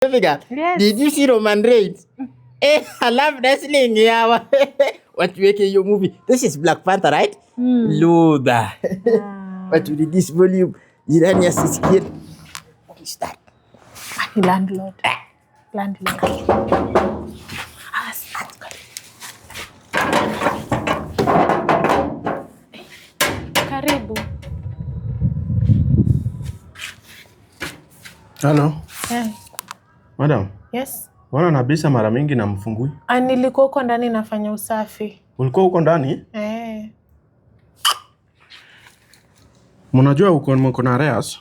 Yes. Did you see Roman Reigns? I love wrestling. Yeah. What you make your movie? This is Black Panther, right? Luther. What you did this volume? Iranian kid. What is that? Landlord. Karibu. Hello. Yeah. Madam. Yes. Wana nabisa mara mingi na mfungui. Nilikuwa huko ndani nafanya usafi. Ulikuwa huko ndani? Mnajua uko na arrears?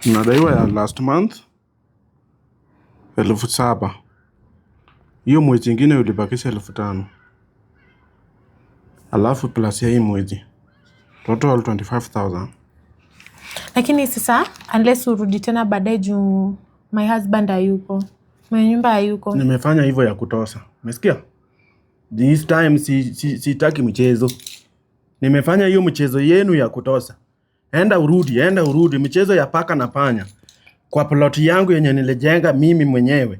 Mnadaiwa ya last month 7,000. Hiyo mwezi ingine ulibakisha 5,000. Alafu plus ya hii mwezi. Total 25,000. Lakini sasa unless urudi tena baadaye juu my husband hayuko. Mwenye nyumba hayuko. Nimefanya hivyo ya kutosa. Umesikia? This time sitaki mchezo. Nimefanya hiyo mchezo yenu ya kutosa. Enda urudi. Mchezo ya paka na panya. Kwa plot yangu yenye nilijenga mimi mwenyewe.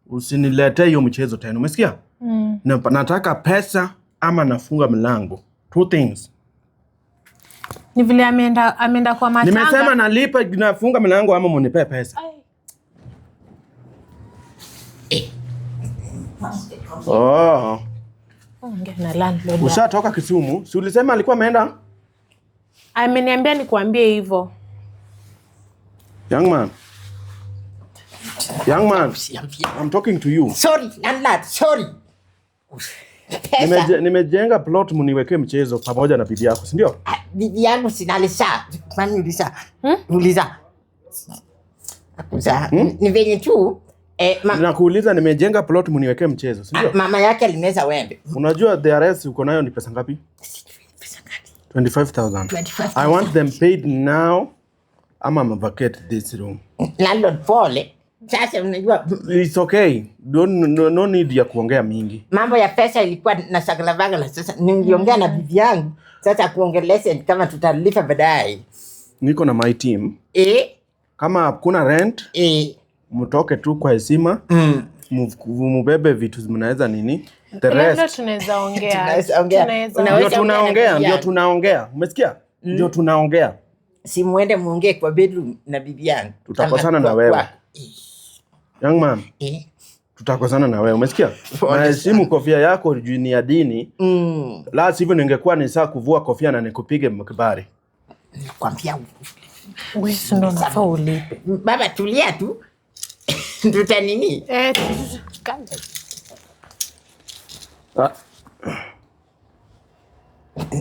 Usinilete hiyo mchezo tena. Umesikia? Nataka pesa ama nafunga mlango. Two things. Ni vile ameenda kwa matanga. Nimesema nalipa nafunga mlango ama munipe pesa. Oh. Ongea na landlord. Ushatoka Kisumu? Si ulisema alikuwa ameenda? Ameniambia nikuambie hivyo. Young man, I'm talking to you. Sorry, landlord, sorry. Nimejenga plot muniweke mchezo pamoja na bibi yako, si ndio? Bibi yangu sinalisa. Kwani uliza? Uliza. Akuza. Ni venye tu nakuuliza nimejenga plot muniweke mchezo, si ndio? Mama yake alimeza wembe. Unajua the arrears uko nayo ni pesa ngapi? Pesa ngapi? 25,000. I want them paid now. I'm vacate this room. Landlord pole. Sasa unajua it's okay. No need ya kuongea mingi. Mambo ya pesa ilikuwa na shagala. Sasa ningeongea na bibi yangu. Sasa kuongelesha kama tutalipa baadaye. Niko na my team. Kama hakuna rent, mtoke tu kwa heshima. Mubebe vitu mnaweza nini? The rest tunaweza ongea. Ndio tunaongea. Umesikia? Ndio tunaongea. Si muende muongee kwa bedroom na bibi yangu. Tutakosana na wewe. Young man. Tutakosana na wewe. Umesikia? Na simu kofia yako juu ni ya dini. La sivyo ningekuwa ni saa kuvua kofia na nikupige mkibari. Nikwambia wewe ndo unafaa ulipe. Baba tulia tu. Tutanini?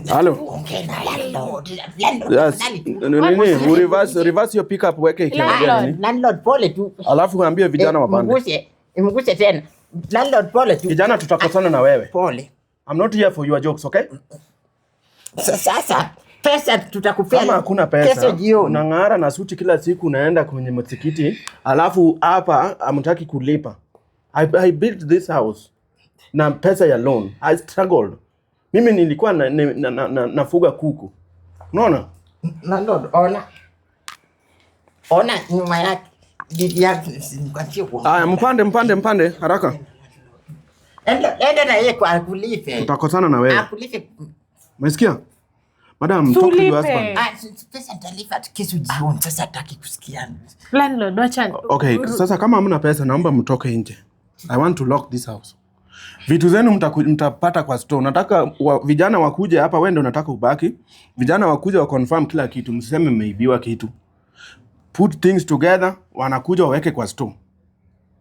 Hello. Yes. Reverse your pickup weke ikiangalia nini? Landlord pole tu. Alafu ambie vijana wapande. Mguse tena. Landlord pole tu. Kijana tutakosana na wewe. Pole. I'm not here for your jokes, okay? Sasa pesa tutakupea. Kama hakuna pesa, unang'ara na suti kila siku unaenda kwenye msikiti, alafu hapa hamtaki kulipa. I built this house na pesa ya loan. I struggled. Mimi nilikuwa nafuga kuku. Unaona? Landlord, ona nyuma yake. Bibi yake nikwambie kwa. Mpande haraka. Enda na yeye kwa kulipe. Tutakosana na wewe. Akulipe. Umesikia? Madam, talk to your husband. Pesa nitalipa kesho jioni. Sasa hataki kusikia. Landlord, wacha. Okay, sasa kama hamna pesa naomba mtoke nje. I want to lock this house. Vitu zenu mtapata kwa store. Nataka vijana wakuje hapa, wewe ndio unataka ubaki. Vijana wakuje wa confirm kila kitu, msiseme mmeibiwa kitu. Put things together, wanakuja waweke kwa store.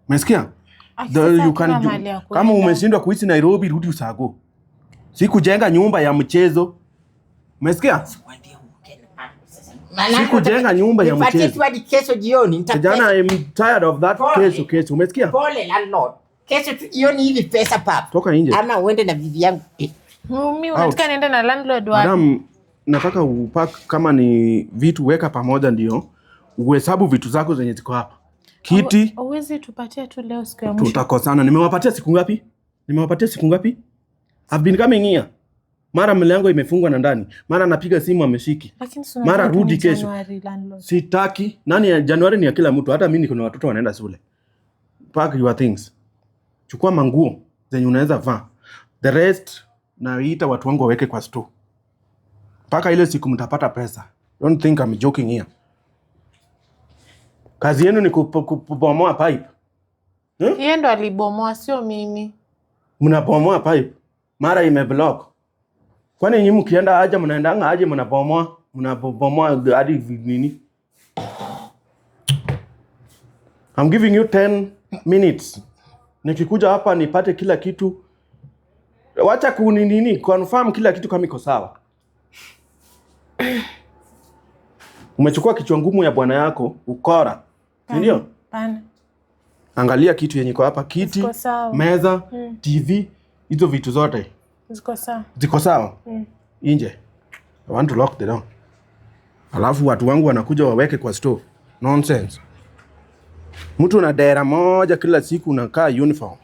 Umesikia? You can do. Kama umeshindwa kuishi Nairobi, rudi Usago. Sikujenga nyumba ya mchezo. Umesikia? Sikujenga nyumba ya mchezo. Nipatie tu hadi kesho jioni. Kijana, I'm tired of that kesho. Umesikia? Pole landlord. Kesho tu jioni hivi pesa pap. Toka nje. Ama uende na bibi yangu. Mimi unataka niende na landlord wapi? Madam, nataka upack kama ni vitu weka pamoja ndio uhesabu vitu zako zenye ziko hapa. Kiti. Uwezi tupatie tu leo siku ya mwisho. Tutakosana. Nimewapatia siku ngapi? I've been coming here. Mara mlango imefungwa na ndani. Mara napiga simu ameshiki. Mara rudi kesho. Sitaki. Nani ya Januari ni ya kila mtu. Hata mimi niko na watoto wanaenda shule. Pack your things. Chukua manguo zenye unaweza vaa. The rest naita watu wangu waweke kwa store. Paka ile siku mtapata pesa. Don't think I'm joking here. Kazi yenu ni kubomoa pipe. Yeye ndo alibomoa, sio mimi. Mnabomoa pipe. Mara imeblock. Kwani nyinyi mkienda aje mnaendanga aje mnabomoa hadi nini? I'm giving you 10 minutes. Nikikuja hapa nipate kila kitu. Wacha confirm kila kitu kama iko sawa. Umechukua kichwa ngumu ya bwana yako, ukora. Ndio? Pana. Angalia kitu yenye iko hapa, kiti, meza, TV, hizo vitu zote. Ziko sawa. Ziko sawa? Nje. I want to lock the door. Alafu watu wangu wanakuja waweke kwa store. Nonsense. Mtu na dera moja kila siku unakaa uniform.